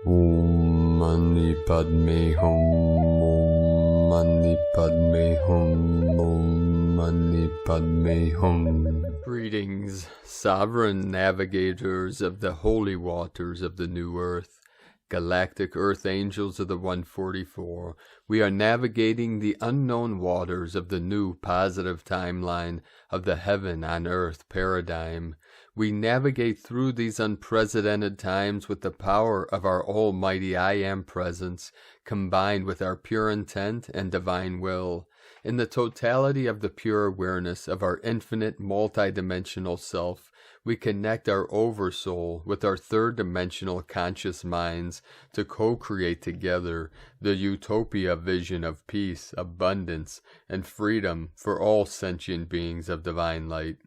Om Mani Padme Hum. Om Mani Padme Hum. Om Mani Padme Hum. Greetings, sovereign navigators of the holy waters of the new earth, galactic earth angels of the 144. We are navigating the unknown waters of the new positive timeline of the heaven on earth paradigm. We navigate through these unprecedented times with the power of our almighty I Am presence, combined with our pure intent and divine will. In the totality of the pure awareness of our infinite multidimensional self, we connect our oversoul with our third-dimensional conscious minds to co-create together the utopia vision of peace, abundance, and freedom for all sentient beings of divine light.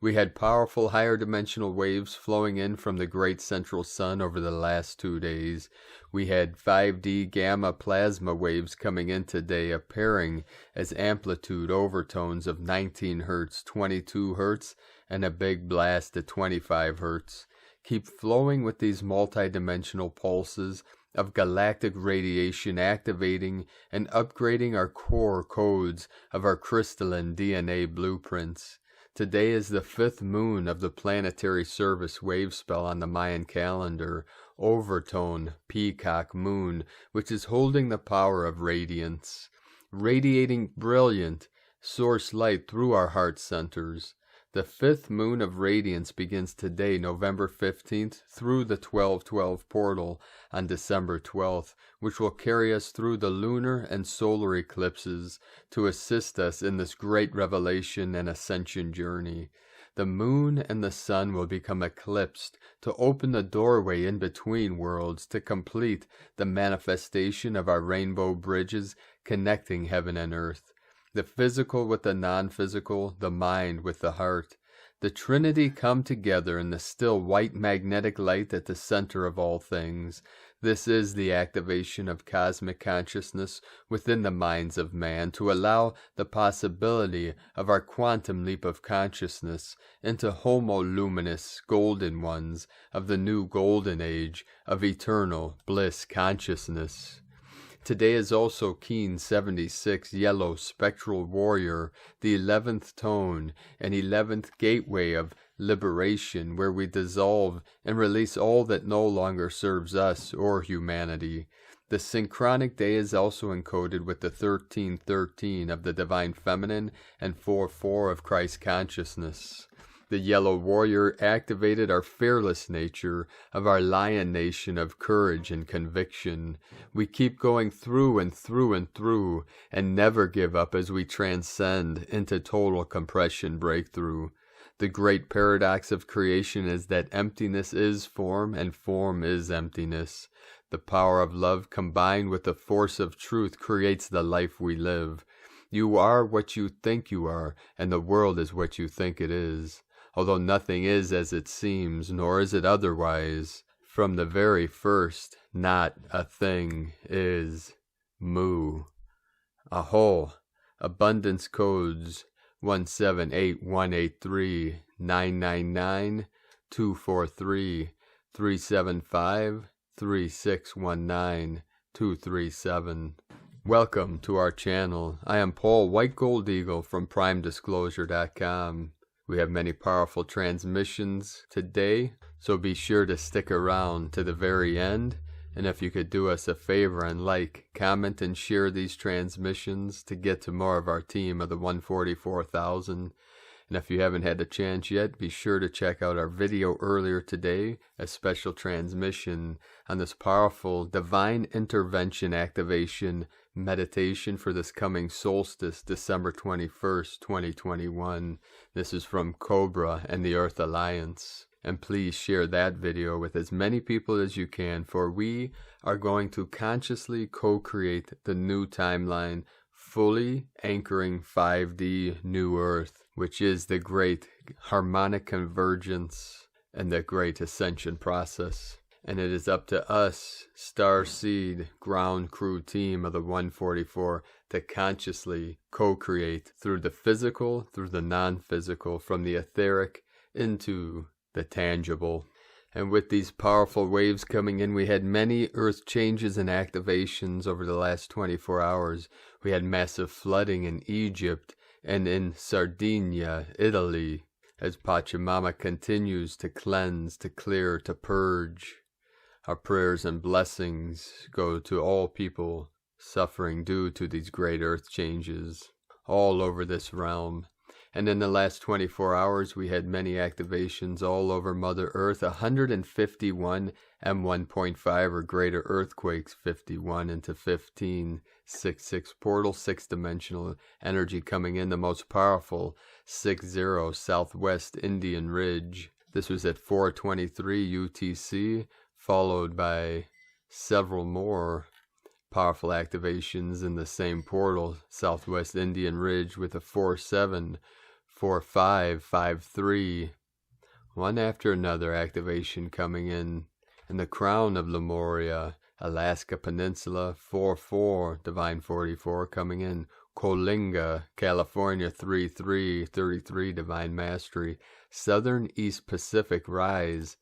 We had powerful higher dimensional waves flowing in from the great central sun over the last 2 days. We had 5D gamma plasma waves coming in today, appearing as amplitude overtones of 19 Hz, 22 Hz, and a big blast at 25 Hz. Keep flowing with these multidimensional pulses of galactic radiation, activating and upgrading our core codes of our crystalline DNA blueprints. Today is the 5th moon of the planetary service wave spell on the Mayan calendar, overtone peacock moon, which is holding the power of radiance, radiating brilliant source light through our heart centers. The 5th moon of radiance begins today, November 15th, through the 12/12 portal on December 12th, which will carry us through the lunar and solar eclipses to assist us in this great revelation and ascension journey. The moon and the sun will become eclipsed to open the doorway in between worlds to complete the manifestation of our rainbow bridges connecting heaven and earth. The physical with the non-physical, the mind with the heart. The Trinity come together in the still white magnetic light at the center of all things. This is the activation of cosmic consciousness within the minds of man to allow the possibility of our quantum leap of consciousness into homo luminous golden ones of the new golden age of eternal bliss consciousness. Today is also Keen 76 Yellow Spectral Warrior, the 11th tone and 11th gateway of liberation, where we dissolve and release all that no longer serves us or humanity. The synchronic day is also encoded with the 1313 of the Divine Feminine and 44 of Christ Consciousness. The Yellow Warrior activated our fearless nature of our lion nation of courage and conviction. We keep going through and through and through and never give up as we transcend into total compression breakthrough. The great paradox of creation is that emptiness is form and form is emptiness. The power of love combined with the force of truth creates the life we live. You are what you think you are, and the world is what you think it is. Although nothing is as it seems, nor is it otherwise. From the very first, not a thing is. Mu. Aho. Abundance codes 178-183, 999, 243, 375, 3619, 237. Welcome to our channel. I am Paul White Gold Eagle from PrimeDisclosure.com. We have many powerful transmissions today, so be sure to stick around to the very end. And if you could do us a favor and like, comment, and share these transmissions to get to more of our team of the 144,000. And if you haven't had a chance yet, be sure to check out our video earlier today, a special transmission on this powerful divine intervention activation meditation for this coming solstice, December 21st, 2021. This is from Cobra and the Earth Alliance. And please share that video with as many people as you can, for we are going to consciously co-create the new timeline, fully anchoring 5D New Earth, which is the great harmonic convergence and the great ascension process. And it is up to us, Starseed ground crew team of the 144, to consciously co-create through the physical, through the non-physical, from the etheric into the tangible. And with these powerful waves coming in, we had many earth changes and activations over the last 24 hours. We had massive flooding in Egypt and in Sardinia, Italy, as Pachamama continues to cleanse, to clear, to purge. Our prayers and blessings go to all people suffering due to these great earth changes all over this realm. And in the last 24 hours, we had many activations all over Mother Earth. 151 M1.5 or greater earthquakes, 51 into 15, 6 portal, 6-dimensional energy coming in. The most powerful, 60 Southwest Indian Ridge. This was at 4:23 UTC, followed by several more powerful activations in the same portal, Southwest Indian Ridge, with a 4-7, 4-5, 5-3, one after another activation coming in the crown of Lemuria, Alaska Peninsula, 4-4, Divine 44 coming in, Coalinga, California, 3-3, 33, Divine Mastery, Southern East Pacific Rise.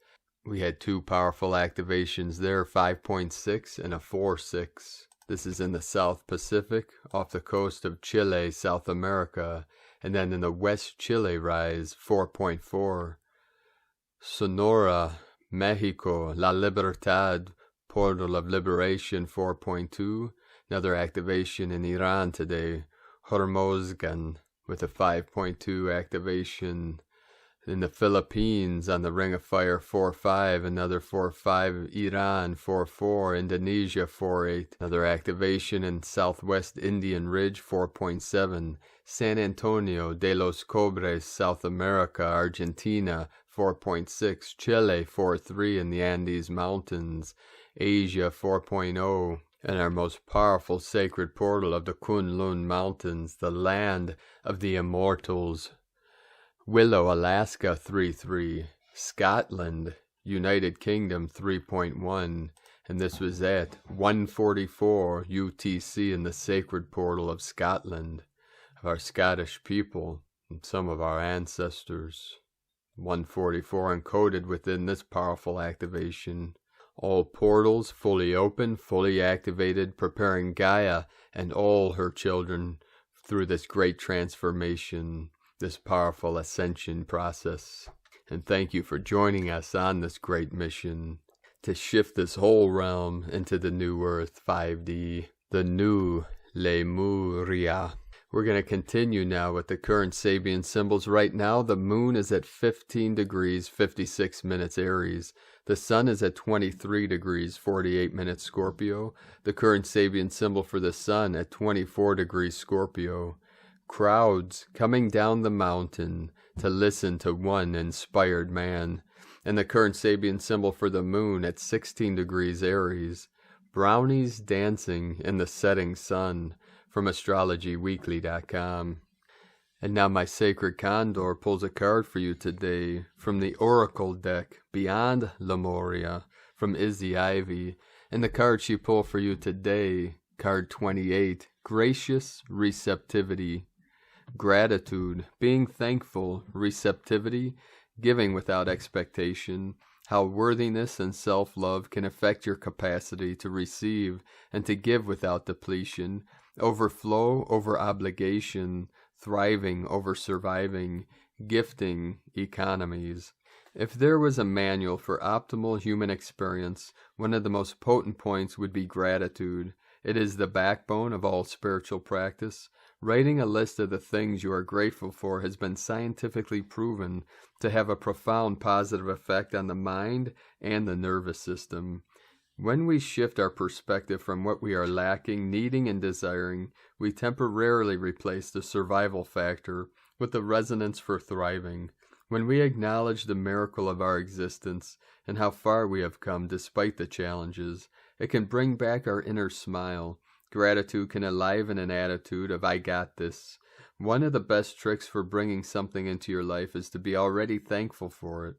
We had two powerful activations there, 5.6 and a 4-6. This is in the South Pacific, off the coast of Chile, South America. And then in the West Chile Rise, 4.4. Sonora, Mexico, La Libertad, Portal of Liberation, 4.2. Another activation in Iran today, Hormozgan, with a 5.2 activation. In the Philippines, on the Ring of Fire, 4-5, another 4-5, Iran, 4-4, Indonesia, 4-8, another activation in Southwest Indian Ridge, 4.7, San Antonio de los Cobres, South America, Argentina, 4.6, Chile, 4-3 in the Andes Mountains, Asia, 4.0, and our most powerful sacred portal of the Kunlun Mountains, the land of the immortals, Willow, Alaska, 3-3. Scotland, United Kingdom, 3.1. And this was at 1:44 UTC in the sacred portal of Scotland, of our Scottish people and some of our ancestors. 1:44 encoded within this powerful activation. All portals fully open, fully activated, preparing Gaia and all her children through this great transformation, this powerful ascension process. And thank you for joining us on this great mission to shift this whole realm into the new Earth 5D, the new Lemuria. We're going to continue now with the current Sabian symbols. Right now, the moon is at 15 degrees, 56 minutes Aries. The sun is at 23 degrees, 48 minutes Scorpio. The current Sabian symbol for the sun at 24 degrees Scorpio. Crowds coming down the mountain to listen to one inspired man. And the current Sabian symbol for the moon at 16 degrees Aries. Brownies dancing in the setting sun, from astrologyweekly.com. And now my sacred Condor pulls a card for you today from the Oracle deck, Beyond Lemuria, from Izzy Ivy. And the card she pulled for you today, card 28, Gracious Receptivity. Gratitude, being thankful, receptivity, giving without expectation, how worthiness and self-love can affect your capacity to receive and to give without depletion, overflow over obligation, thriving over surviving, gifting economies. If there was a manual for optimal human experience, one of the most potent points would be gratitude. It is the backbone of all spiritual practice. Writing a list of the things you are grateful for has been scientifically proven to have a profound positive effect on the mind and the nervous system. When we shift our perspective from what we are lacking, needing, and desiring, we temporarily replace the survival factor with the resonance for thriving. When we acknowledge the miracle of our existence and how far we have come despite the challenges, it can bring back our inner smile. Gratitude can enliven an attitude of, I got this. One of the best tricks for bringing something into your life is to be already thankful for it,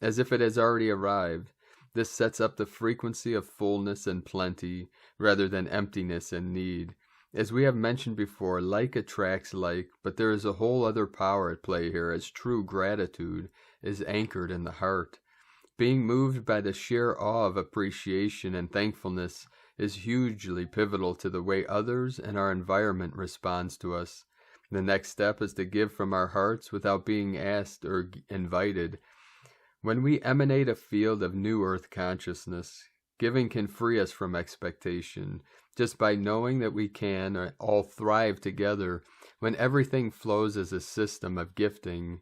as if it has already arrived. This sets up the frequency of fullness and plenty, rather than emptiness and need. As we have mentioned before, like attracts like, but there is a whole other power at play here, as true gratitude is anchored in the heart. Being moved by the sheer awe of appreciation and thankfulness is hugely pivotal to the way others and our environment responds to us. The next step is to give from our hearts without being asked or invited. When we emanate a field of new earth consciousness, giving can free us from expectation, just by knowing that we can all thrive together when everything flows as a system of gifting.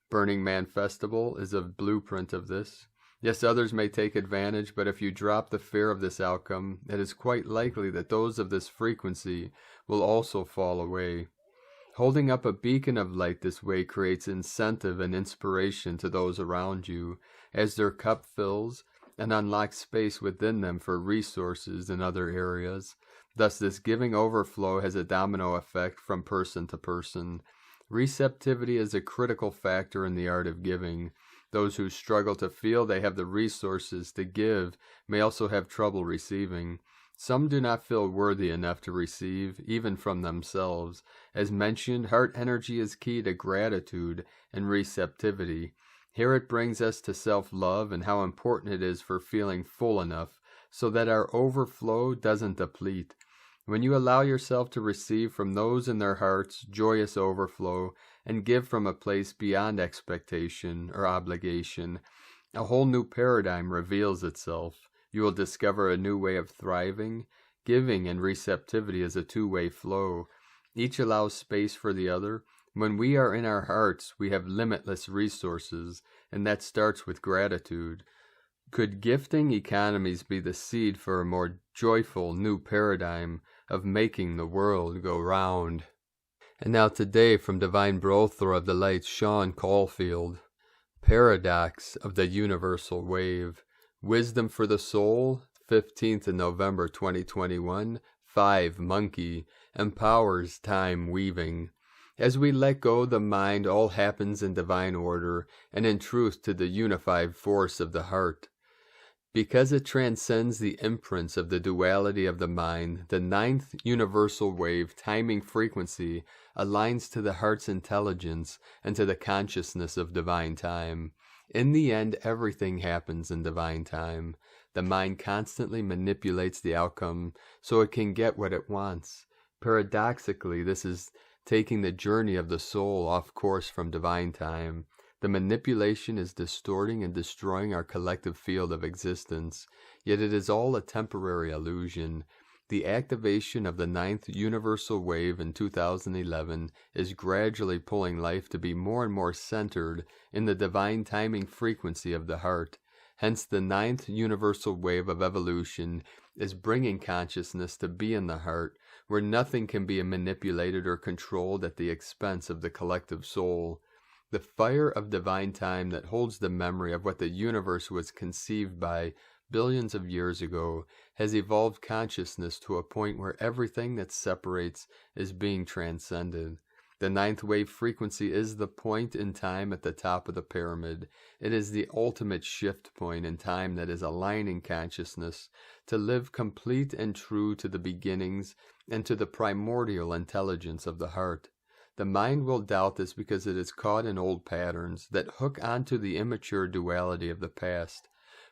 Burning Man Festival is a blueprint of this. Yes, others may take advantage, but if you drop the fear of this outcome, it is quite likely that those of this frequency will also fall away. Holding up a beacon of light this way creates incentive and inspiration to those around you, as their cup fills and unlocks space within them for resources in other areas. Thus, this giving overflow has a domino effect from person to person. Receptivity is a critical factor in the art of giving. Those who struggle to feel they have the resources to give may also have trouble receiving. Some do not feel worthy enough to receive, even from themselves. As mentioned, heart energy is key to gratitude and receptivity. Here it brings us to self-love and how important it is for feeling full enough so that our overflow doesn't deplete. When you allow yourself to receive from those in their hearts joyous overflow and give from a place beyond expectation or obligation, a whole new paradigm reveals itself. You will discover a new way of thriving. Giving and receptivity is a two-way flow. Each allows space for the other. When we are in our hearts, we have limitless resources, and that starts with gratitude. Could gifting economies be the seed for a more joyful new paradigm of making the world go round? And now today from Divine Brother of the Light, Sean Caulfield. Paradox of the Universal Wave. Wisdom for the Soul, 15th of November 2021, 5 Monkey, empowers time weaving. As we let go the mind, all happens in divine order and in truth to the unified force of the heart. Because it transcends the imprints of the duality of the mind, the 9th universal wave timing frequency aligns to the heart's intelligence and to the consciousness of divine time. In the end, everything happens in divine time. The mind constantly manipulates the outcome so it can get what it wants. Paradoxically, this is taking the journey of the soul off course from divine time. The manipulation is distorting and destroying our collective field of existence, yet it is all a temporary illusion. The activation of the 9th universal wave in 2011 is gradually pulling life to be more and more centered in the divine timing frequency of the heart. Hence, the 9th universal wave of evolution is bringing consciousness to be in the heart, where nothing can be manipulated or controlled at the expense of the collective soul. The fire of divine time that holds the memory of what the universe was conceived by billions of years ago has evolved consciousness to a point where everything that separates is being transcended. The 9th wave frequency is the point in time at the top of the pyramid. It is the ultimate shift point in time that is aligning consciousness to live complete and true to the beginnings and to the primordial intelligence of the heart. The mind will doubt this because it is caught in old patterns that hook onto the immature duality of the past.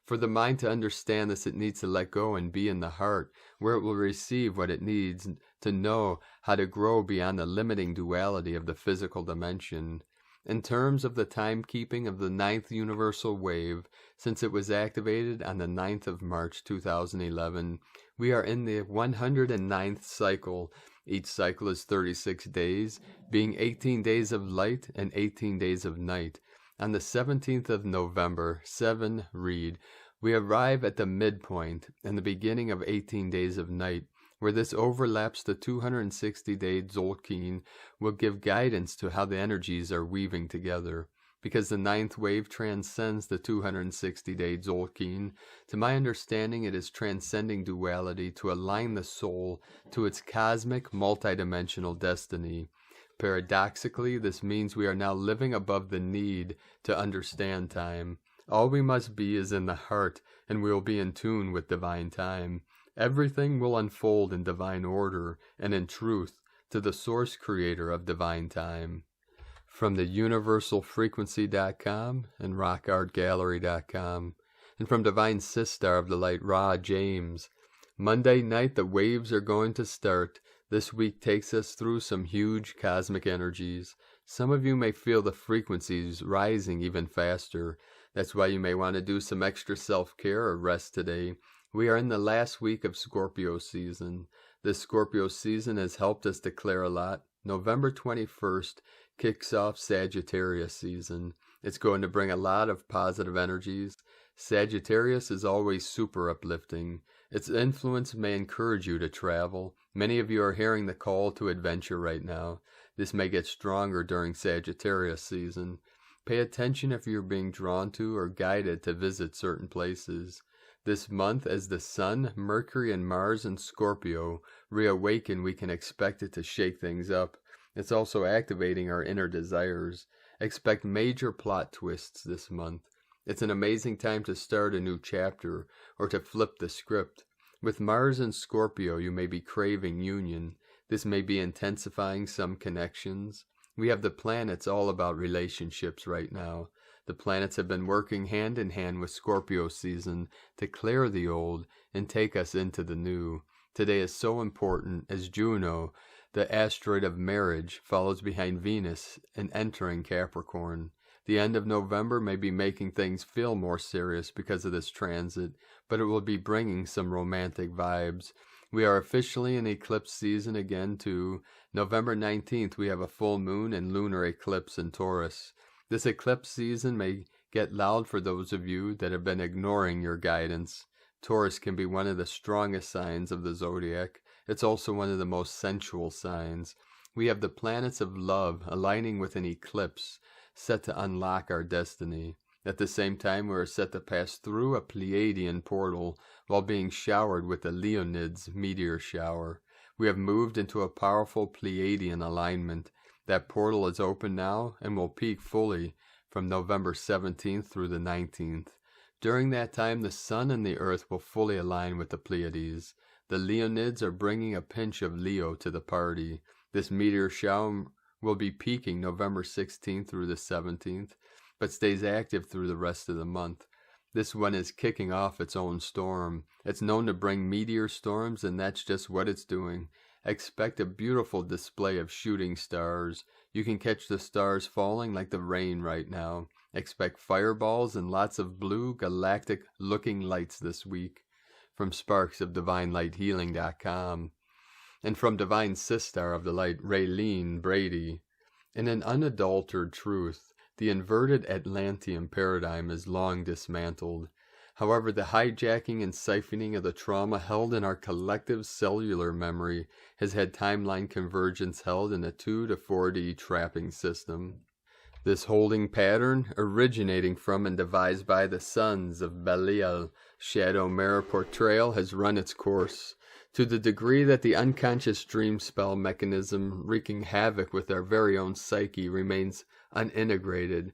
For the mind to understand this, it needs to let go and be in the heart, where it will receive what it needs to know how to grow beyond the limiting duality of the physical dimension. In terms of the timekeeping of the 9th universal wave, since it was activated on the 9th of March 2011, we are in the 109th cycle. Each cycle is 36 days, being 18 days of light and 18 days of night. On the 17th of November, 7 Reid, we arrive at the midpoint and the beginning of 18 days of night, where this overlaps the 260-day Tzolk'in will give guidance to how the energies are weaving together. Because the 9th wave transcends the 260-day Tzolk'in, to my understanding it is transcending duality to align the soul to its cosmic multidimensional destiny. Paradoxically, this means we are now living above the need to understand time. All we must be is in the heart, and we will be in tune with divine time. Everything will unfold in divine order and in truth to the source creator of divine time. from the universalfrequency.com and rockartgallery.com, and from Divine Sister of the Light, Ra James. Monday night, the waves are going to start. This week takes us through some huge cosmic energies. Some of you may feel the frequencies rising even faster. That's why you may want to do some extra self-care or rest today. We are in the last week of Scorpio season. This Scorpio season has helped us declare a lot. November 21st kicks off Sagittarius season. It's going to bring a lot of positive energies. Sagittarius is always super uplifting. Its influence may encourage you to travel. Many of you are hearing the call to adventure right now. This may get stronger during Sagittarius season. Pay attention if you're being drawn to or guided to visit certain places. This month, as the Sun, Mercury, and Mars in Scorpio reawaken, we can expect it to shake things up. It's also activating our inner desires. Expect major plot twists this month. It's an amazing time to start a new chapter or to flip the script. With Mars in Scorpio, you may be craving union. This may be intensifying some connections. We have the planets all about relationships right now. The planets have been working hand in hand with Scorpio season to clear the old and take us into the new. Today is so important as Juno, the asteroid of marriage, follows behind Venus and entering Capricorn. The end of November may be making things feel more serious because of this transit, but it will be bringing some romantic vibes. We are officially in eclipse season again too. November 19th we have a full moon and lunar eclipse in Taurus. This eclipse season may get loud for those of you that have been ignoring your guidance. Taurus can be one of the strongest signs of the zodiac. It's also one of the most sensual signs. We have the planets of love aligning with an eclipse, set to unlock our destiny. At the same time, we are set to pass through a Pleiadian portal while being showered with the Leonids meteor shower. We have moved into a powerful Pleiadian alignment. That portal is open now and will peak fully from November 17th through the 19th. During that time, the Sun and the Earth will fully align with the Pleiades. The Leonids are bringing a pinch of Leo to the party. This meteor shower will be peaking November 16th through the 17th, but stays active through the rest of the month. This one is kicking off its own storm. It's known to bring meteor storms, and that's just what it's doing. Expect a beautiful display of shooting stars. You can catch the stars falling like the rain right now. Expect fireballs and lots of blue galactic looking lights this week. From sparksofdivinelighthealing.com. And from Divine Sister of the Light, Raylene Brady. In an unadulterated truth, the inverted Atlantean paradigm is long dismantled. However, the hijacking and siphoning of the trauma held in our collective cellular memory has had timeline convergence held in a 2 to 4D trapping system. This holding pattern, originating from and devised by the sons of Belial, Shadow Mirror Portrayal, has run its course. To the degree that the unconscious dream spell mechanism wreaking havoc with our very own psyche remains unintegrated,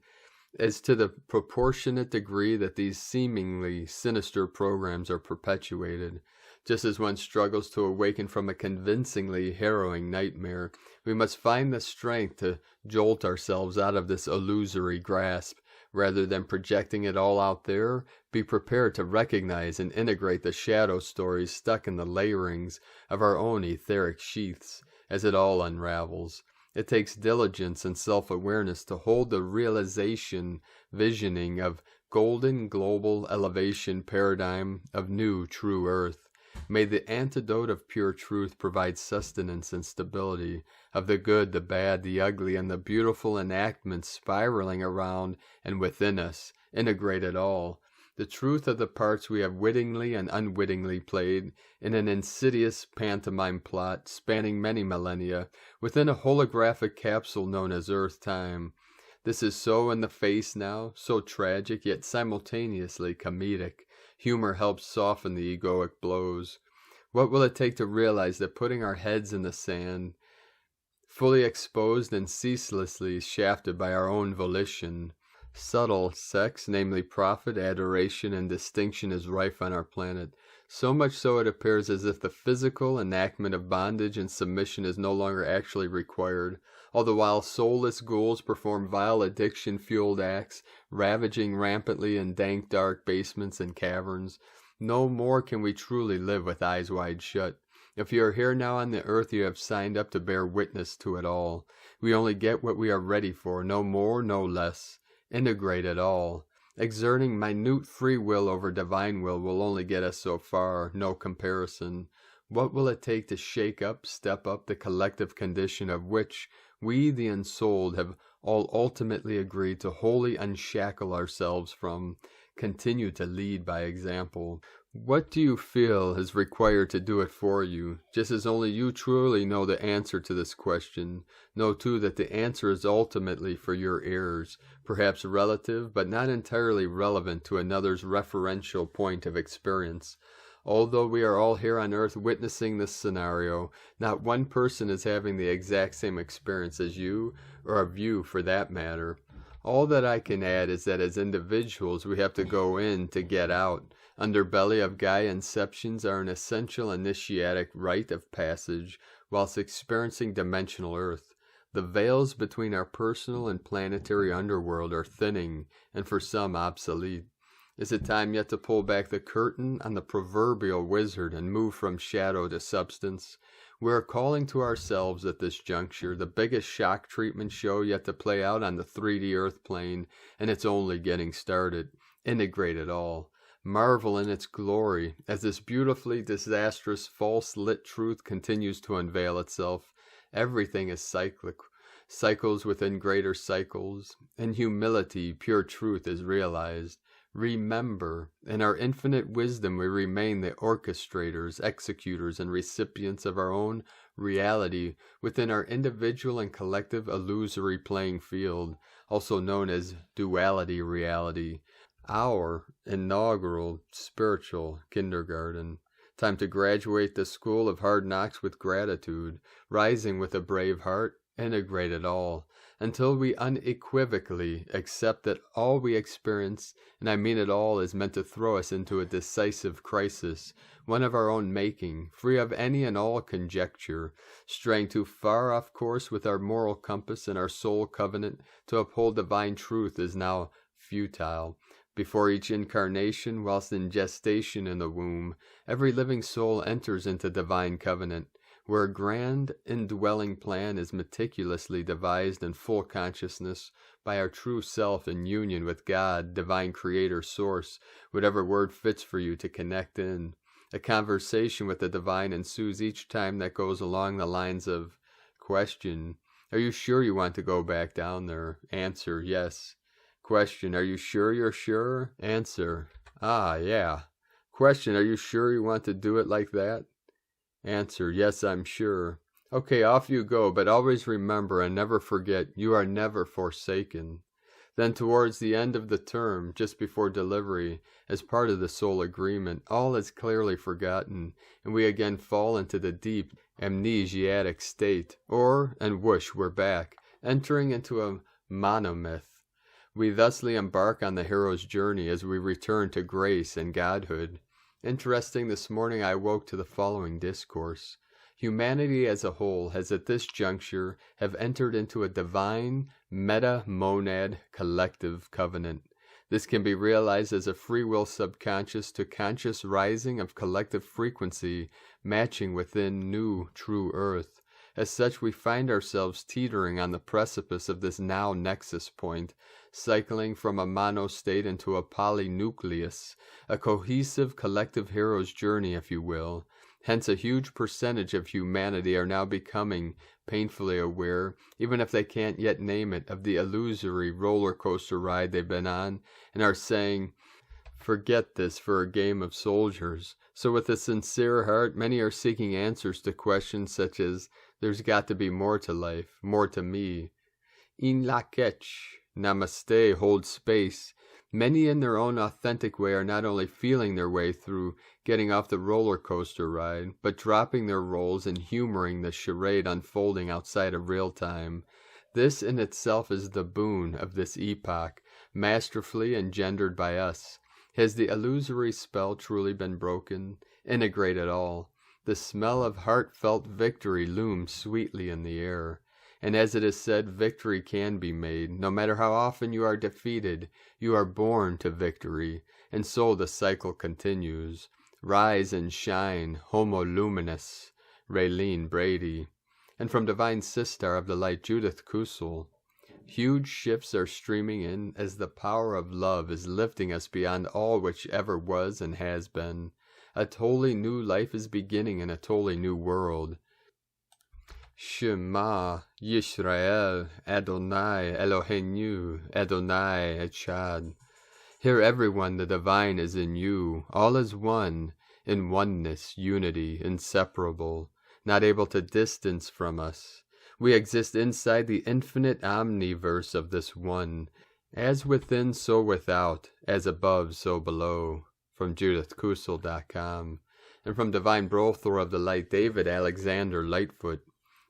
as to the proportionate degree that these seemingly sinister programs are perpetuated. Just as one struggles to awaken from a convincingly harrowing nightmare, we must find the strength to jolt ourselves out of this illusory grasp. Rather than projecting it all out there, be prepared to recognize and integrate the shadow stories stuck in the layerings of our own etheric sheaths as it all unravels. It takes diligence and self-awareness to hold the visioning of golden global elevation paradigm of new true earth. May the antidote of pure truth provide sustenance and stability of the good, the bad, the ugly, and the beautiful enactments spiraling around and within us, integrate it all. The truth of the parts we have wittingly and unwittingly played in an insidious pantomime plot spanning many millennia within a holographic capsule known as Earth Time. This is so in the face now, so tragic yet simultaneously comedic. Humor helps soften the egoic blows. What will it take to realize that putting our heads in the sand, fully exposed and ceaselessly shafted by our own volition, subtle sex, namely profit, adoration, and distinction is rife on our planet. So much so it appears as if the physical enactment of bondage and submission is no longer actually required, all the while soulless ghouls perform vile addiction-fueled acts, ravaging rampantly in dank dark basements and caverns. No more can we truly live with eyes wide shut. If you are here now on the earth, you have signed up to bear witness to it all. We only get what we are ready for, no more, no less. Integrate it all. Exerting minute free will over divine will only get us so far, no comparison. What will it take to shake up, step up the collective condition of which we, the ensouled, have all ultimately agreed to wholly unshackle ourselves from, continue to lead by example? What do you feel is required to do it for you? Just as only you truly know the answer to this question, know too that the answer is ultimately for your heirs, perhaps relative, but not entirely relevant to another's referential point of experience. Although we are all here on Earth witnessing this scenario, not one person is having the exact same experience as you, or of you for that matter. All that I can add is that as individuals we have to go in to get out. Underbelly of Gaia inceptions are an essential initiatic rite of passage whilst experiencing dimensional Earth. The veils between our personal and planetary underworld are thinning, and for some obsolete. Is it time yet to pull back the curtain on the proverbial wizard and move from shadow to substance? We are calling to ourselves at this juncture the biggest shock treatment show yet to play out on the 3D Earth plane, and it's only getting started. Integrate it all. Marvel in its glory as this beautifully disastrous false lit truth continues to unveil itself. Everything is cyclic, cycles within greater cycles. In humility, pure truth is realized. Remember, in our infinite wisdom we remain the orchestrators, executors, and recipients of our own reality within our individual and collective illusory playing field, also known as duality reality. Our inaugural spiritual kindergarten. Time to graduate the school of hard knocks with gratitude, rising with a brave heart, integrate it all, until we unequivocally accept that all we experience, and I mean it all, is meant to throw us into a decisive crisis, one of our own making, free of any and all conjecture. Straying too far off course with our moral compass and our soul covenant to uphold divine truth is now futile. Before each incarnation, whilst in gestation in the womb, every living soul enters into divine covenant, where a grand indwelling plan is meticulously devised in full consciousness by our true self in union with God, divine creator, source, whatever word fits for you to connect in. A conversation with the divine ensues each time that goes along the lines of, question, are you sure you want to go back down there? Answer, yes. Question, are you sure you're sure? Answer, yeah. Question, are you sure you want to do it like that? Answer, yes, I'm sure. Okay, off you go, but always remember and never forget, you are never forsaken. Then towards the end of the term, just before delivery, as part of the soul agreement, all is clearly forgotten, and we again fall into the deep amnesiatic state, and whoosh, we're back, entering into a monomyth. We thusly embark on the hero's journey as we return to grace and godhood. Interesting, this morning I woke to the following discourse. Humanity as a whole has at this juncture have entered into a divine meta-monad collective covenant. This can be realized as a free will subconscious to conscious rising of collective frequency matching within new true earth. As such, we find ourselves teetering on the precipice of this now nexus point, cycling from a mono-state into a polynucleus, a cohesive collective hero's journey, if you will. Hence, a huge percentage of humanity are now becoming painfully aware, even if they can't yet name it, of the illusory roller coaster ride they've been on, and are saying, forget this for a game of soldiers. So with a sincere heart, many are seeking answers to questions such as, there's got to be more to life, more to me. In lak'ech, namaste, hold space. Many in their own authentic way are not only feeling their way through getting off the roller coaster ride, but dropping their roles and humoring the charade unfolding outside of real time. This in itself is the boon of this epoch, masterfully engendered by us. Has the illusory spell truly been broken? integrate it all. The smell of heartfelt victory looms sweetly in the air. And as it is said, victory can be made. No matter how often you are defeated, you are born to victory, and so the cycle continues. Rise and shine, Homo Luminous, Raylene Brady. And from Divine Sistar of the Light, Judith Kusel, huge shifts are streaming in as the power of love is lifting us beyond all which ever was and has been. A totally new life is beginning in a totally new world. Shema Yisrael Adonai Eloheinu Adonai Echad. Hear everyone, the divine is in you. All is one, in oneness, unity, inseparable, not able to distance from us. We exist inside the infinite omniverse of this one. As within, so without. As above, so below. From JudithKusel.com. And from Divine Brothor of the Light, David Alexander Lightfoot.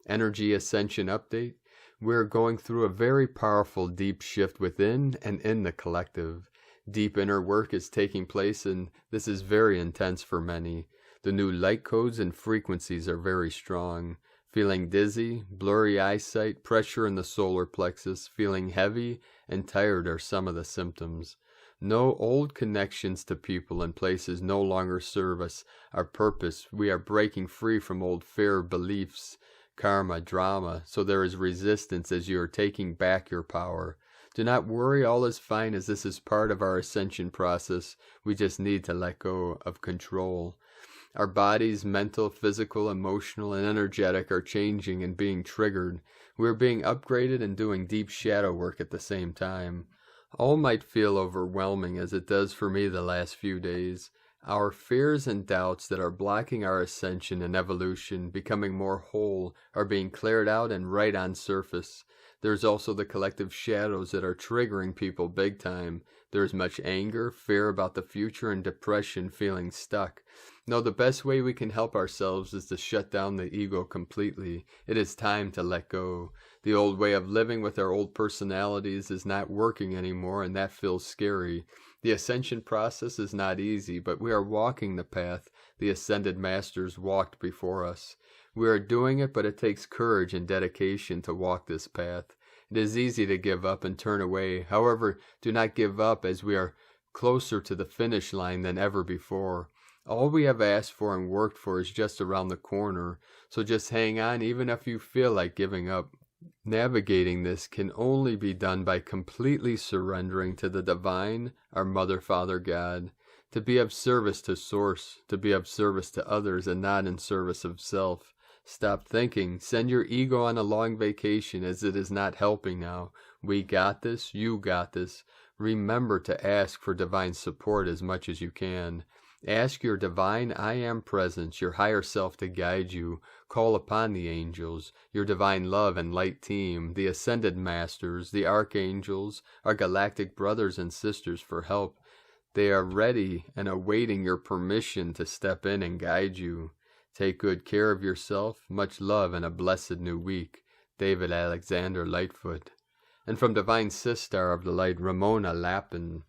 Energy Ascension Update. We're going through a very powerful deep shift within and in the collective. Deep inner work is taking place, and this is very intense for many. The new light codes and frequencies are very strong. Feeling dizzy, blurry eyesight, pressure in the solar plexus, feeling heavy and tired are some of the symptoms. No old connections to people and places no longer serve us, our purpose. We are breaking free from old fear beliefs, karma, drama, so there is resistance as you are taking back your power. Do not worry, all is fine, as this is part of our ascension process. We just need to let go of control. Our bodies, mental, physical, emotional, and energetic, are changing and being triggered. We are being upgraded and doing deep shadow work at the same time. All might feel overwhelming, as it does for me the last few days. Our fears and doubts that are blocking our ascension and evolution, becoming more whole, are being cleared out and right on surface. There's also the collective shadows that are triggering people big time. There's much anger, fear about the future, and depression, feeling stuck. No, the best way we can help ourselves is to shut down the ego completely. It is time to let go. The old way of living with our old personalities is not working anymore, and that feels scary. The ascension process is not easy, but we are walking the path the ascended masters walked before us. We are doing it, but it takes courage and dedication to walk this path. It is easy to give up and turn away. However, do not give up, as we are closer to the finish line than ever before. All we have asked for and worked for is just around the corner, so just hang on even if you feel like giving up. Navigating this can only be done by completely surrendering to the divine, our Mother, Father, God, to be of service to Source, to be of service to others and not in service of self. Stop thinking. Send your ego on a long vacation, as it is not helping now. We got this. You got this. Remember to ask for divine support as much as you can. Ask your divine I Am presence, your higher self, to guide you. Call upon the angels, your divine love and light team, the ascended masters, the archangels, our galactic brothers and sisters for help. They are ready and awaiting your permission to step in and guide you. Take good care of yourself. Much love and a blessed new week. David Alexander Lightfoot. And from Divine Sistar of the Light, Ramona Lappin.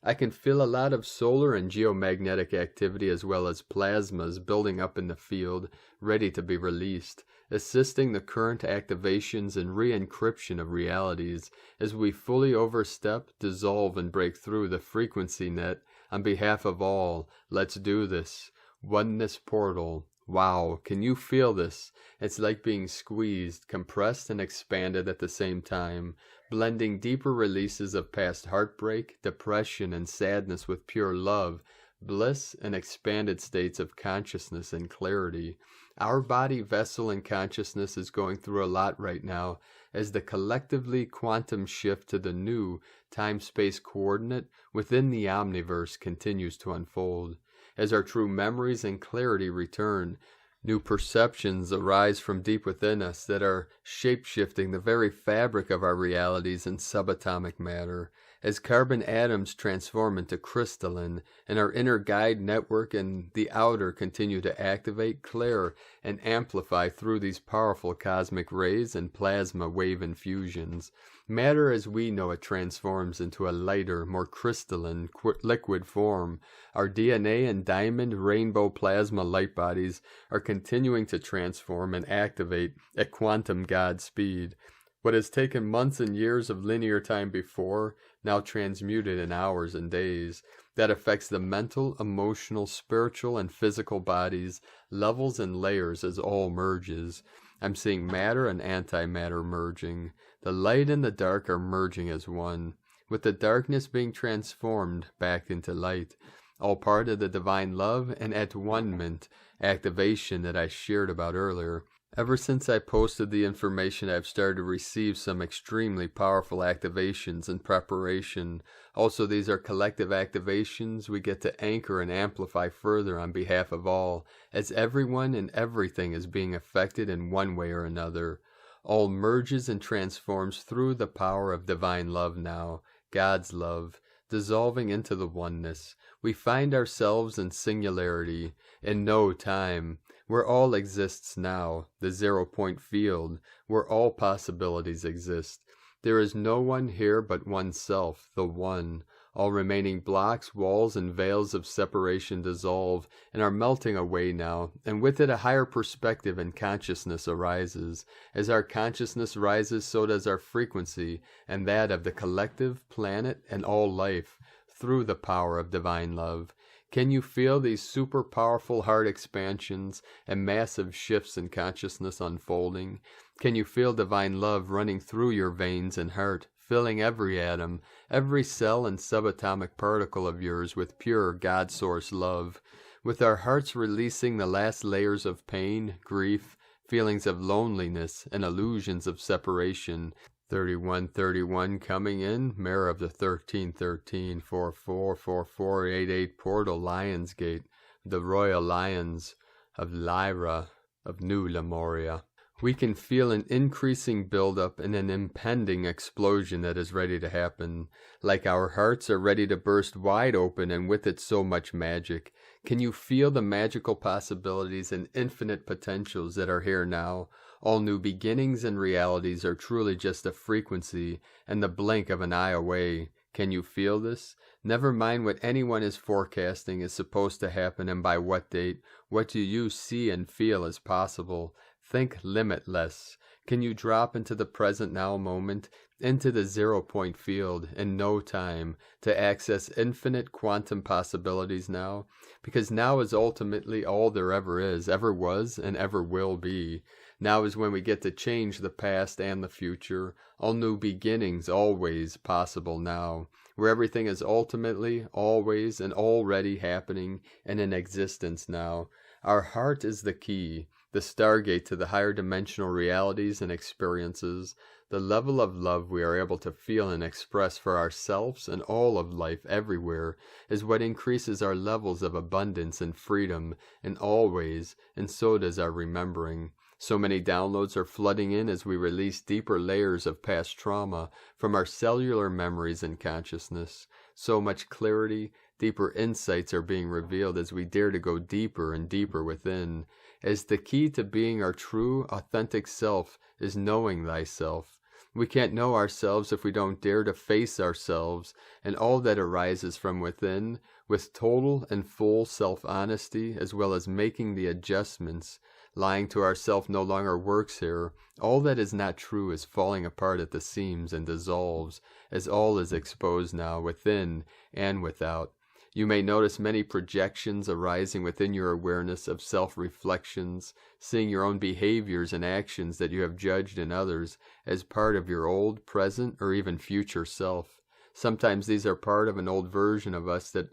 I can feel a lot of solar and geomagnetic activity as well as plasmas building up in the field, ready to be released, assisting the current activations and re-encryption of realities as we fully overstep, dissolve, and break through the frequency net on behalf of all. Let's do this. Oneness portal. Wow, can you feel this? It's like being squeezed, compressed, and expanded at the same time, blending deeper releases of past heartbreak, depression, and sadness with pure love, bliss, and expanded states of consciousness and clarity. Our body, vessel, and consciousness is going through a lot right now as the collectively quantum shift to the new time-space coordinate within the omniverse continues to unfold. As our true memories and clarity return, new perceptions arise from deep within us that are shape-shifting the very fabric of our realities in subatomic matter. as carbon atoms transform into crystalline, and our inner guide network and the outer continue to activate, clear, and amplify through these powerful cosmic rays and plasma wave infusions. Matter as we know it transforms into a lighter, more crystalline, liquid form. Our DNA and diamond rainbow plasma light bodies are continuing to transform and activate at quantum God speed. What has taken months and years of linear time before, now transmuted in hours and days. That affects the mental, emotional, spiritual, and physical bodies, levels and layers as all merges. I'm seeing matter and antimatter merging. The light and the dark are merging as one, with the darkness being transformed back into light, all part of the divine love and at-one-ment activation that I shared about earlier. Ever since I posted the information, I've started to receive some extremely powerful activations in preparation. Also, these are collective activations we get to anchor and amplify further on behalf of all, as everyone and everything is being affected in one way or another. All merges and transforms through the power of divine love now, God's love, dissolving into the oneness. We find ourselves in singularity, in no time, where all exists now, the 0-point field, where all possibilities exist. There is no one here but oneself, the one. All remaining blocks, walls, and veils of separation dissolve and are melting away now, and with it a higher perspective and consciousness arises. As our consciousness rises, so does our frequency, and that of the collective, planet, and all life, through the power of divine love. Can you feel these super powerful heart expansions and massive shifts in consciousness unfolding? Can you feel divine love running through your veins and heart, filling every atom, every cell and subatomic particle of yours with pure God-source love? With our hearts releasing the last layers of pain, grief, feelings of loneliness, and illusions of separation. 3131 coming in, Mirror of the 1313, 444488 Portal Lionsgate, the Royal Lions of Lyra, of New Lemuria. We can feel an increasing buildup and an impending explosion that is ready to happen. Like our hearts are ready to burst wide open, and with it so much magic. Can you feel the magical possibilities and infinite potentials that are here now? All new beginnings and realities are truly just a frequency and the blink of an eye away. Can you feel this? Never mind what anyone is forecasting is supposed to happen and by what date. What do you see and feel as possible? Think limitless. Can you drop into the present now moment, into the 0-point field in no time, to access infinite quantum possibilities now? Because now is ultimately all there ever is, ever was, and ever will be. Now is when we get to change the past and the future. All new beginnings always possible now, where everything is ultimately, always, and already happening and in existence now. Our heart is the key, the stargate to the higher dimensional realities and experiences. The level of love we are able to feel and express for ourselves and all of life everywhere is what increases our levels of abundance and freedom in all ways, and so does our remembering. So many downloads are flooding in as we release deeper layers of past trauma from our cellular memories and consciousness. So much clarity, deeper insights are being revealed as we dare to go deeper and deeper within. As the key to being our true, authentic self is knowing thyself. We can't know ourselves if we don't dare to face ourselves and all that arises from within with total and full self-honesty, as well as making the adjustments. Lying to ourself no longer works here. All that is not true is falling apart at the seams and dissolves, as all is exposed now, within and without. You may notice many projections arising within your awareness of self-reflections, seeing your own behaviors and actions that you have judged in others as part of your old, present, or even future self. Sometimes these are part of an old version of us that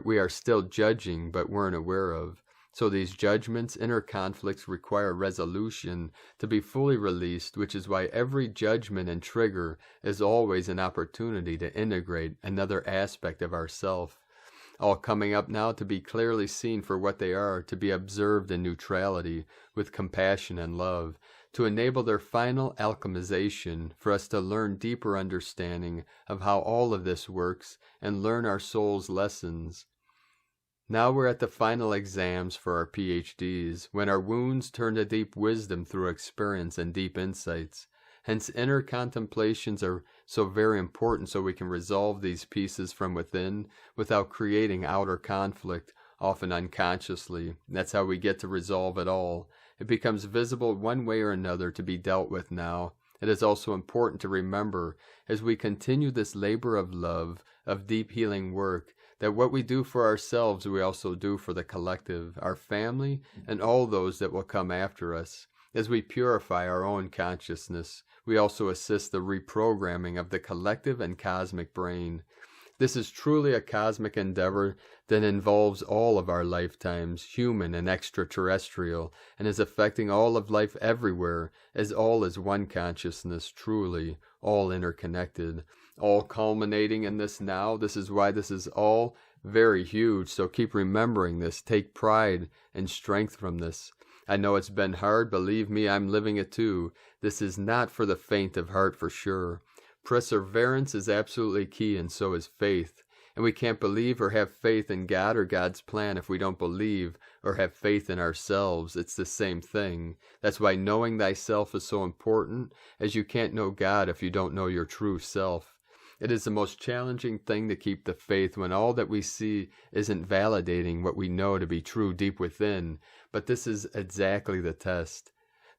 we are still judging but weren't aware of. So these judgments, inner conflicts require resolution to be fully released, which is why every judgment and trigger is always an opportunity to integrate another aspect of ourself. All coming up now to be clearly seen for what they are, to be observed in neutrality, with compassion and love, to enable their final alchemization, for us to learn deeper understanding of how all of this works and learn our soul's lessons. Now we're at the final exams for our PhDs, when our wounds turn to deep wisdom through experience and deep insights. Hence, inner contemplations are so very important, so we can resolve these pieces from within without creating outer conflict, often unconsciously. That's how we get to resolve it all. It becomes visible one way or another to be dealt with now. It is also important to remember, as we continue this labor of love, of deep healing work, that what we do for ourselves we also do for the collective, our family, and all those that will come after us. As we purify our own consciousness, we also assist the reprogramming of the collective and cosmic brain. This is truly a cosmic endeavor that involves all of our lifetimes, human and extraterrestrial, and is affecting all of life everywhere, as all is one consciousness, truly, all interconnected, all culminating in this now. This is why this is all very huge, so keep remembering this. Take pride and strength from this. I know it's been hard, believe me, I'm living it too. This is not for the faint of heart for sure. Perseverance is absolutely key, and so is faith. And we can't believe or have faith in God or God's plan if we don't believe or have faith in ourselves. It's the same thing. That's why knowing thyself is so important, as you can't know God if you don't know your true self. It is the most challenging thing to keep the faith when all that we see isn't validating what we know to be true deep within. But this is exactly the test.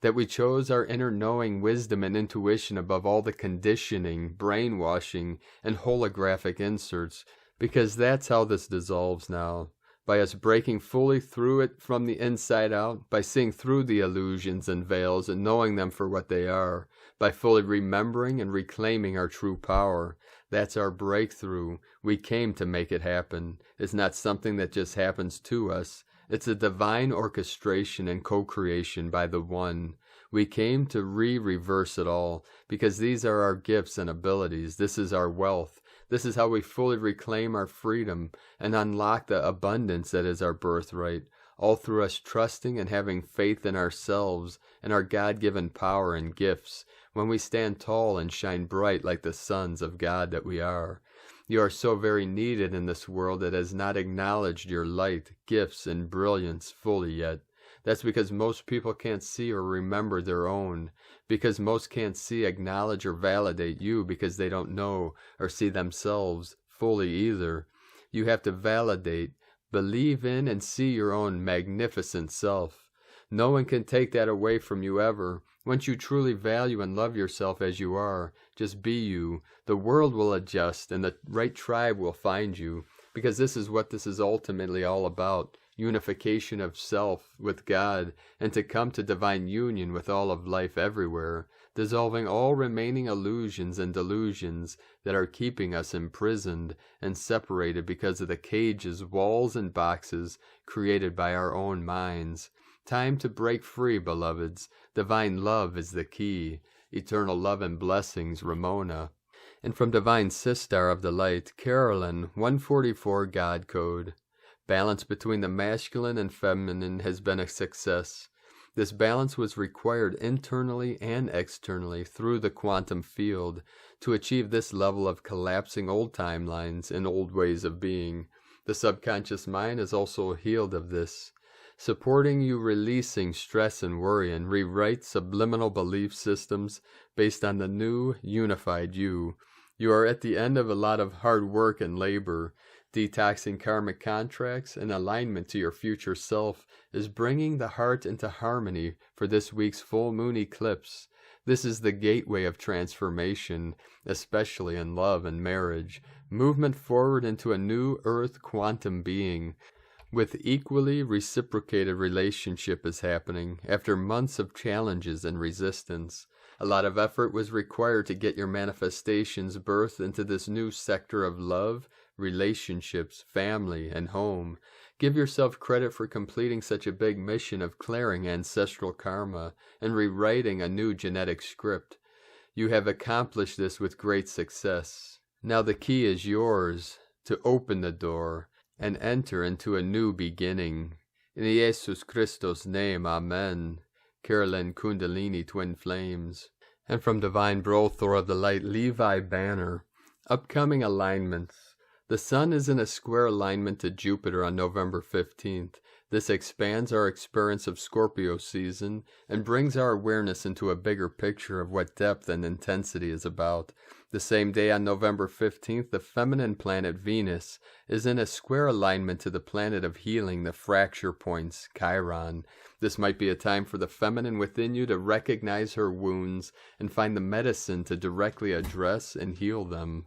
That we chose our inner knowing, wisdom, and intuition above all the conditioning, brainwashing, and holographic inserts, because that's how this dissolves now. By us breaking fully through it from the inside out, by seeing through the illusions and veils and knowing them for what they are, by fully remembering and reclaiming our true power. That's our breakthrough. We came to make it happen. It's not something that just happens to us. It's a divine orchestration and co-creation by the One. We came to reverse it all, because these are our gifts and abilities. This is our wealth. This is how we fully reclaim our freedom and unlock the abundance that is our birthright, all through us trusting and having faith in ourselves and our God-given power and gifts, when we stand tall and shine bright like the sons of God that we are. You are so very needed in this world that has not acknowledged your light, gifts, and brilliance fully yet. That's because most people can't see or remember their own, because most can't see, acknowledge, or validate you because they don't know or see themselves fully either. You have to validate, believe in, and see your own magnificent self. No one can take that away from you ever. Once you truly value and love yourself as you are, just be you. The world will adjust and the right tribe will find you, because this is what this is ultimately all about. Unification of self with God, and to come to divine union with all of life everywhere, dissolving all remaining illusions and delusions that are keeping us imprisoned and separated because of the cages, walls, and boxes created by our own minds. Time to break free, beloveds. Divine love is the key. Eternal love and blessings, Ramona. And from Divine Sistar of the Light, Carolyn, 144 God Code. Balance between the masculine and feminine has been a success. This balance was required internally and externally through the quantum field to achieve this level of collapsing old timelines and old ways of being. The subconscious mind is also healed of this, supporting you releasing stress and worry, and rewrite subliminal belief systems based on the new, unified you. You are at the end of a lot of hard work and labor. Detoxing karmic contracts and alignment to your future self is bringing the heart into harmony for this week's full moon eclipse. This is the gateway of transformation, especially in love and marriage. Movement forward into a new earth quantum being. With equally reciprocated relationship is happening after months of challenges and resistance. A lot of effort was required to get your manifestations birthed into this new sector of love, relationships, family, and home. Give yourself credit for completing such a big mission of clearing ancestral karma and rewriting a new genetic script. You have accomplished this with great success. Now the key is yours to open the door and enter into a new beginning. In Jesus Christos' name, Amen. Carolyn Kundalini twin flames. And from Divine Brothor of the Light, Levi Banner. Upcoming alignments. The Sun is in a square alignment to Jupiter on November 15th. This expands our experience of Scorpio season and brings our awareness into a bigger picture of what depth and intensity is about. The same day on November 15th, the feminine planet Venus is in a square alignment to the planet of healing, the fracture points, Chiron. This might be a time for the feminine within you to recognize her wounds and find the medicine to directly address and heal them.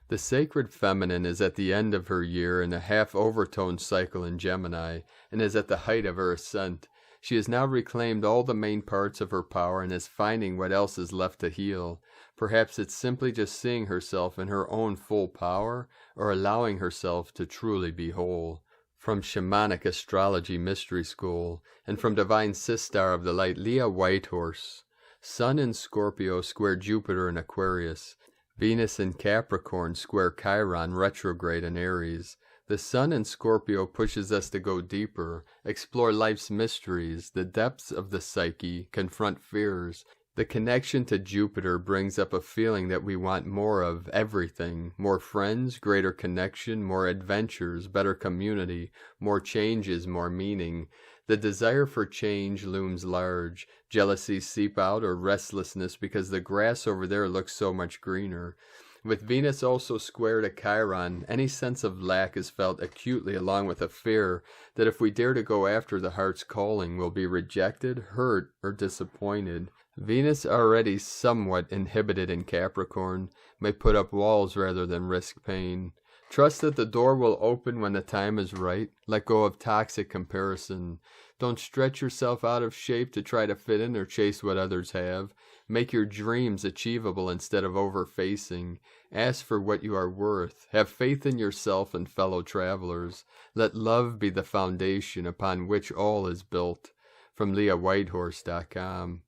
The sacred feminine is at the end of her year in a half-overtone cycle in Gemini, and is at the height of her ascent. She has now reclaimed all the main parts of her power and is finding what else is left to heal. Perhaps it's simply just seeing herself in her own full power, or allowing herself to truly be whole. From Shamanic Astrology Mystery School, and from Divine Sistar of the Light, Leah Whitehorse. Sun in Scorpio square Jupiter in Aquarius. Venus in Capricorn square Chiron retrograde in Aries. The Sun in Scorpio pushes us to go deeper, explore life's mysteries, the depths of the psyche, confront fears. The connection to Jupiter brings up a feeling that we want more of everything, more friends, greater connection, more adventures, better community, more changes, more meaning. The desire for change looms large. Jealousy seep out or restlessness because the grass over there looks so much greener. With Venus also square to Chiron, any sense of lack is felt acutely, along with a fear that if we dare to go after the heart's calling, we'll be rejected, hurt, or disappointed. Venus, already somewhat inhibited in Capricorn, may put up walls rather than risk pain. Trust that the door will open when the time is right. Let go of toxic comparison. Don't stretch yourself out of shape to try to fit in or chase what others have. Make your dreams achievable instead of over-facing. Ask for what you are worth. Have faith in yourself and fellow travelers. Let love be the foundation upon which all is built. From LeahWhitehorse.com.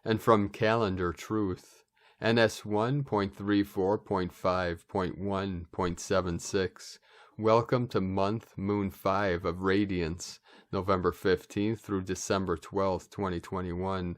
And from Calendar Truth. NS1.34.5.1.76. Welcome to month Moon 5 of Radiance, November 15th through December 12th, 2021.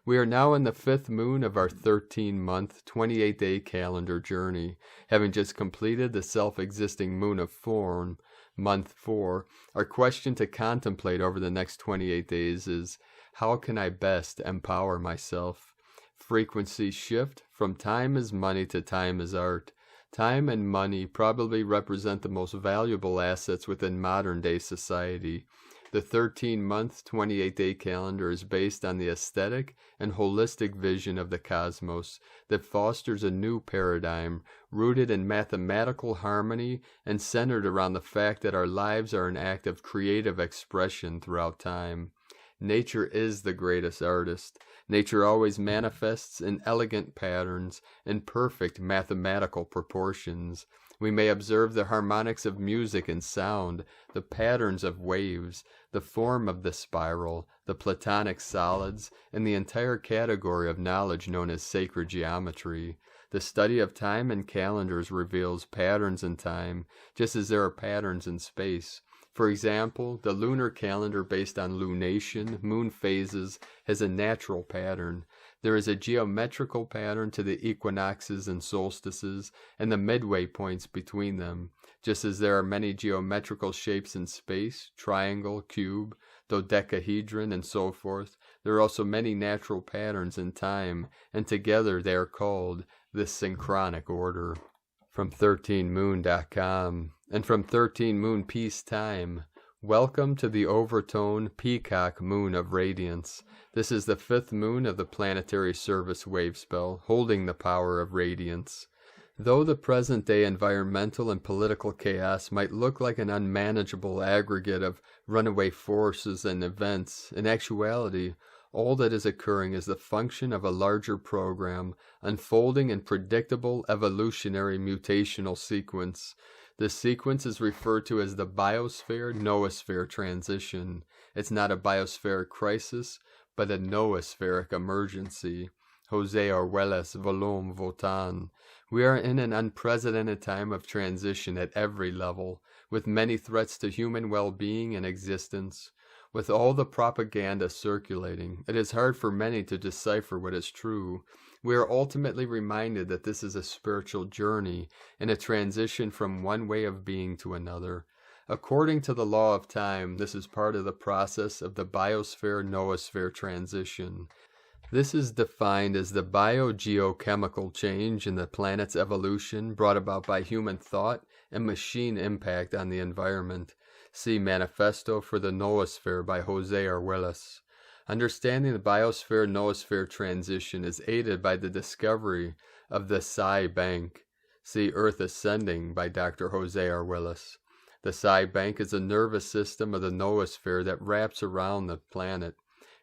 We are now in the 5th moon of our 13-month, 28-day calendar journey, having just completed the self-existing moon of form, month 4. Our question to contemplate over the next 28 days is, how can I best empower myself? Frequency shift from time is money to time is art. Time and money probably represent the most valuable assets within modern-day society. The 13-month, 28-day calendar is based on the aesthetic and holistic vision of the cosmos that fosters a new paradigm rooted in mathematical harmony and centered around the fact that our lives are an act of creative expression throughout time. Nature is the greatest artist. Nature always manifests in elegant patterns and perfect mathematical proportions. We may observe the harmonics of music and sound, the patterns of waves, the form of the spiral, the platonic solids, and the entire category of knowledge known as sacred geometry. The study of time and calendars reveals patterns in time, just as there are patterns in space. For example, the lunar calendar based on lunation, moon phases, has a natural pattern. There is a geometrical pattern to the equinoxes and solstices, and the midway points between them. Just as there are many geometrical shapes in space, triangle, cube, dodecahedron, and so forth, there are also many natural patterns in time, and together they are called the synchronic order. From 13moon.com. And from 13 Moon Peace Time, welcome to the overtone peacock moon of radiance. This is the 5th moon of the planetary service wave spell, holding the power of radiance. Though the present-day environmental and political chaos might look like an unmanageable aggregate of runaway forces and events, in actuality, all that is occurring is the function of a larger program, unfolding in predictable evolutionary mutational sequence. This sequence is referred to as the biosphere-noosphere transition. It's not a biospheric crisis, but a noospheric emergency. Jose Orwell's Volume Votan. We are in an unprecedented time of transition at every level, with many threats to human well-being and existence. With all the propaganda circulating, it is hard for many to decipher what is true. We are ultimately reminded that this is a spiritual journey and a transition from one way of being to another. According to the law of time, this is part of the process of the biosphere-noosphere transition. This is defined as the biogeochemical change in the planet's evolution brought about by human thought and machine impact on the environment. See Manifesto for the Noosphere by Jose Arguelles. Understanding the biosphere-noosphere transition is aided by the discovery of the Psi Bank. See Earth Ascending by Dr. Jose Arguelles. The Psi Bank is the nervous system of the noosphere that wraps around the planet.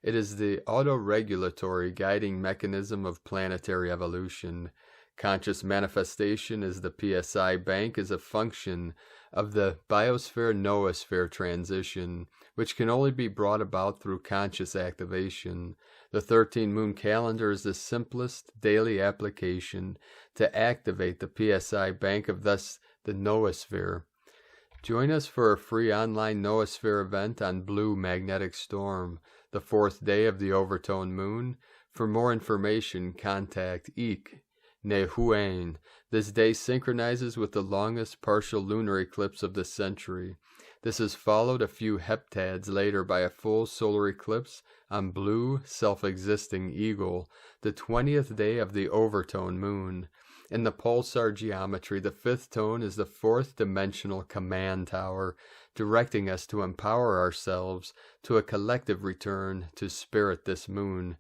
It is the autoregulatory guiding mechanism of planetary evolution. Conscious manifestation as the PSI bank is a function of the biosphere-noosphere transition, which can only be brought about through conscious activation. The 13-moon calendar is the simplest daily application to activate the PSI bank of thus the noosphere. Join us for a free online noosphere event on Blue Magnetic Storm, the 4th day of the overtone moon. For more information, contact Ik Nehuain. This day synchronizes with the longest partial lunar eclipse of the century. This is followed a few heptads later by a full solar eclipse on Blue Self-Existing Eagle, the 20th day of the overtone moon. In the pulsar geometry, the 5th tone is the 4th dimensional command tower, directing us to empower ourselves to a collective return to spirit this moon.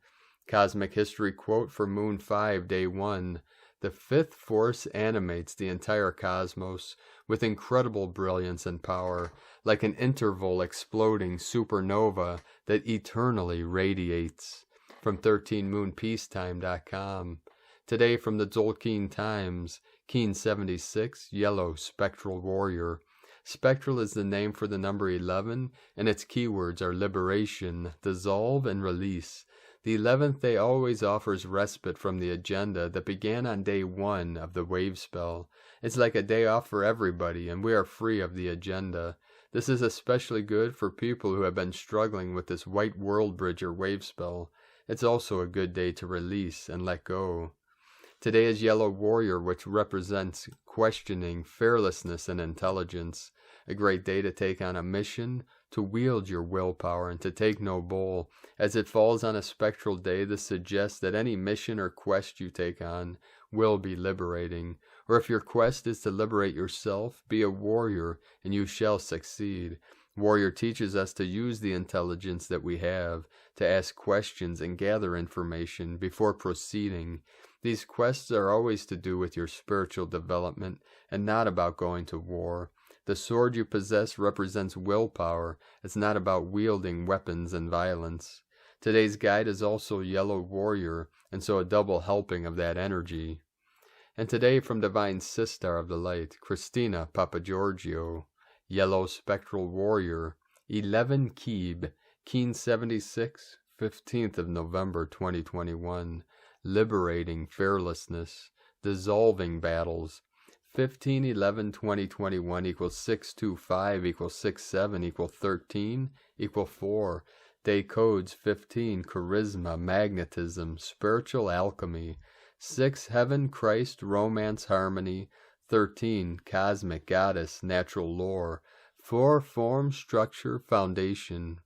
Cosmic History quote for Moon 5, Day 1. The 5th force animates the entire cosmos with incredible brilliance and power, like an interval exploding supernova that eternally radiates. From 13moonpeacetime.com. Today from the Tzolk'in Times, Keen 76, Yellow Spectral Warrior. Spectral is the name for the number 11, and its keywords are liberation, dissolve, and release. The 11th day always offers respite from the agenda that began on day 1 of the wave spell. It's like a day off for everybody, and we are free of the agenda. This is especially good for people who have been struggling with this White World Bridger wave spell. It's also a good day to release and let go. Today is Yellow Warrior, which represents questioning, fearlessness, and intelligence. A great day to take on a mission, to wield your willpower, and to take no bull. As it falls on a spectral day, this suggests that any mission or quest you take on will be liberating. Or if your quest is to liberate yourself, be a warrior, and you shall succeed. Warrior teaches us to use the intelligence that we have, to ask questions and gather information before proceeding. These quests are always to do with your spiritual development and not about going to war. The sword you possess represents willpower. It's not about wielding weapons and violence. Today's guide is also Yellow Warrior, and so a double helping of that energy. And today from Divine Sistar of the Light, Christina Papagiorgio, Yellow Spectral Warrior, 11 Keeb, Keen 76, 15th of November 2021. Liberating fearlessness, dissolving battles. 15-11-2021 equals 625 equals 67 equals 13 equals 4. Day codes 15, charisma, magnetism, spiritual alchemy. 6, heaven, Christ, romance, harmony. 13, cosmic, goddess, natural lore. 4, form, structure, foundation.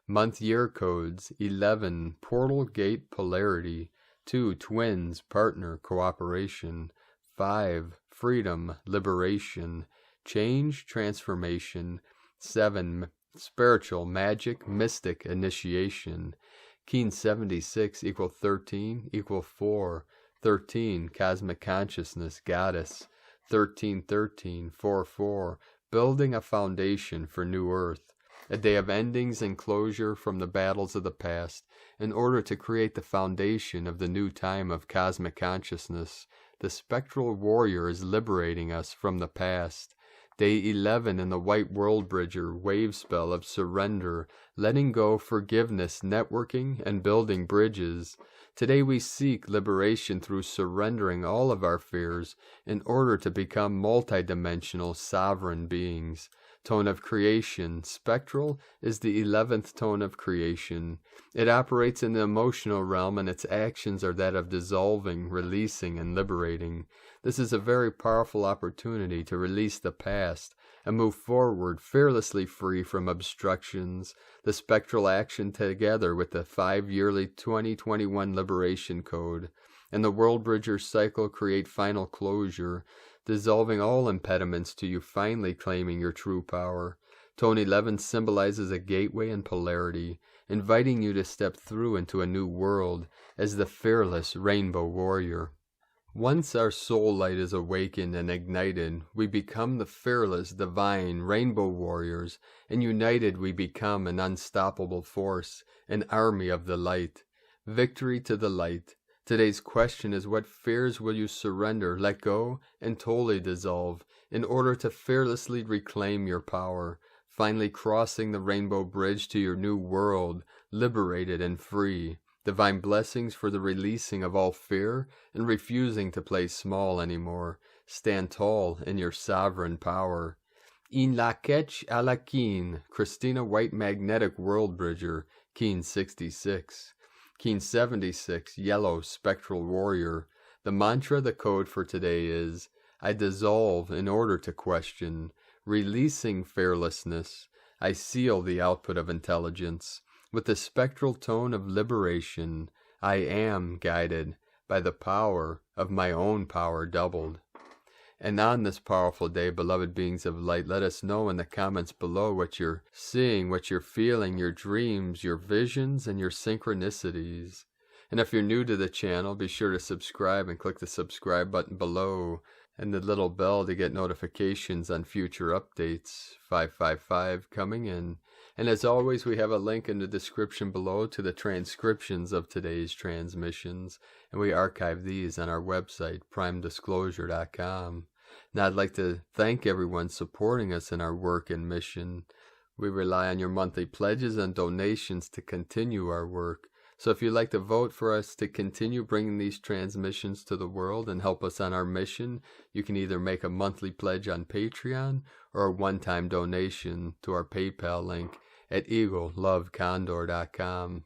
Month year codes 11, portal, gate, polarity. 2, twins, partner, cooperation. 5, freedom, liberation, change, transformation. 7, spiritual, magic, mystic, initiation. Keen 76 equal 13 equal 4. 13, cosmic consciousness, goddess. 13, 4, building a foundation for new earth. A day of endings and closure from the battles of the past, in order to create the foundation of the new time of cosmic consciousness. The spectral warrior is liberating us from the past. Day 11 in the White World Bridger wave spell of surrender, letting go, forgiveness, networking, and building bridges. Today we seek liberation through surrendering all of our fears in order to become multidimensional sovereign beings. Tone of creation. Spectral is the 11th tone of creation. It operates in the emotional realm, and its actions are that of dissolving, releasing, and liberating. This is a very powerful opportunity to release the past and move forward fearlessly free from obstructions. The spectral action, together with the 5-yearly 2021 Liberation Code and the World Bridger cycle, create final closure, dissolving all impediments to you finally claiming your true power. Tone 11 symbolizes a gateway and polarity, inviting you to step through into a new world as the fearless rainbow warrior. Once our soul light is awakened and ignited, we become the fearless, divine rainbow warriors, and united we become an unstoppable force, an army of the light. Victory to the light. Today's question is, what fears will you surrender, let go, and totally dissolve in order to fearlessly reclaim your power, finally crossing the rainbow bridge to your new world, liberated and free? Divine blessings for the releasing of all fear and refusing to play small anymore. Stand tall in your sovereign power. In la ketch a la keen, Christina White Magnetic World Bridger, Keen 66. Keen 76, Yellow Spectral Warrior. The mantra, the code for today is, I dissolve in order to question. Releasing fearlessness, I seal the output of intelligence. With the spectral tone of liberation, I am guided by the power of my own power doubled. And on this powerful day, beloved beings of light, let us know in the comments below what you're seeing, what you're feeling, your dreams, your visions, and your synchronicities. And if you're new to the channel, be sure to subscribe and click the subscribe button below and the little bell to get notifications on future updates. 555 coming in. And as always, we have a link in the description below to the transcriptions of today's transmissions, and we archive these on our website, primedisclosure.com. Now I'd like to thank everyone supporting us in our work and mission. We rely on your monthly pledges and donations to continue our work. So if you'd like to vote for us to continue bringing these transmissions to the world and help us on our mission, you can either make a monthly pledge on Patreon or a one-time donation to our PayPal link at eaglelovecondor.com.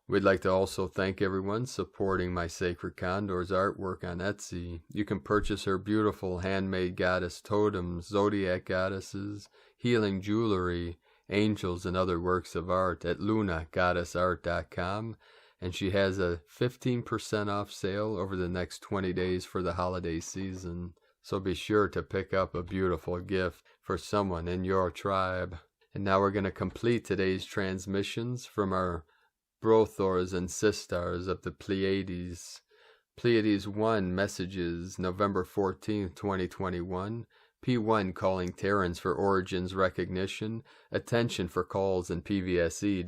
We'd like to also thank everyone supporting my Sacred Condor's artwork on Etsy. You can purchase her beautiful handmade goddess totems, zodiac goddesses, healing jewelry, angels, and other works of art at lunagoddessart.com, and she has a 15% off sale over the next 20 days for the holiday season. So be sure to pick up a beautiful gift for someone in your tribe. And now we're going to complete today's transmissions from our Brothors and Sisters of the Pleiades. Pleiades 1 messages, November 14th, 2021. P1 calling Terrans for origins recognition. Attention for calls in PVSE-SDE.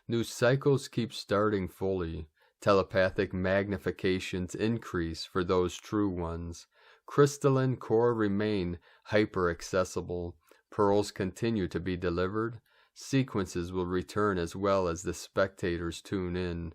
New cycles keep starting fully. Telepathic magnifications increase for those true ones. Crystalline core remain hyper-accessible. Pearls continue to be delivered. Sequences will return as well as the spectators tune in.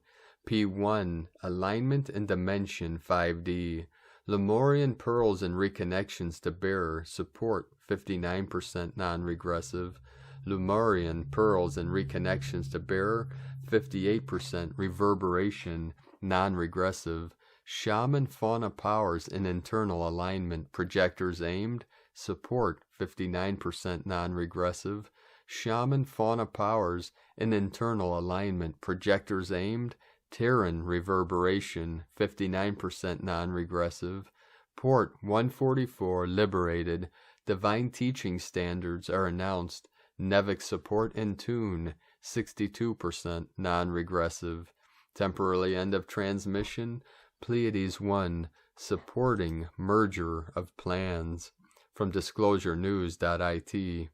P1, alignment and dimension 5D. Lemurian pearls and reconnections to bearer support 59% non-regressive. Lemurian pearls and reconnections to bearer 58% reverberation non-regressive. Shaman fauna powers in internal alignment, projectors aimed, support 59% non-regressive. Shaman fauna powers in internal alignment, projectors aimed, Terran reverberation 59% non-regressive. Port 144 liberated. Divine teaching standards are announced. Nevic support in tune 62% non-regressive. Temporarily end of transmission. Pleiades 1 supporting merger of plans. From disclosurenews.it.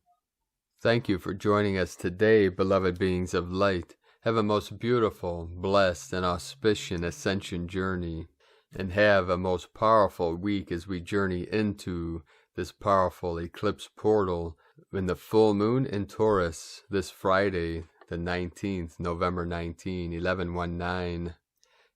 Thank you for joining us today, beloved beings of light. Have a most beautiful, blessed, and auspicious ascension journey, and have a most powerful week as we journey into this powerful eclipse portal in the full moon in Taurus this Friday, the 19th, November 19, 1119.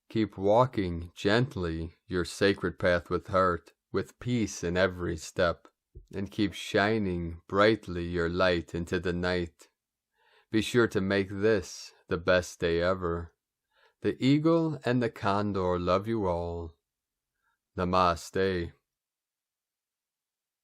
Keep walking gently your sacred path with heart, with peace in every step. and keep shining brightly your light into the night. Be sure to make this the best day ever. The eagle and the condor love you all. Namaste.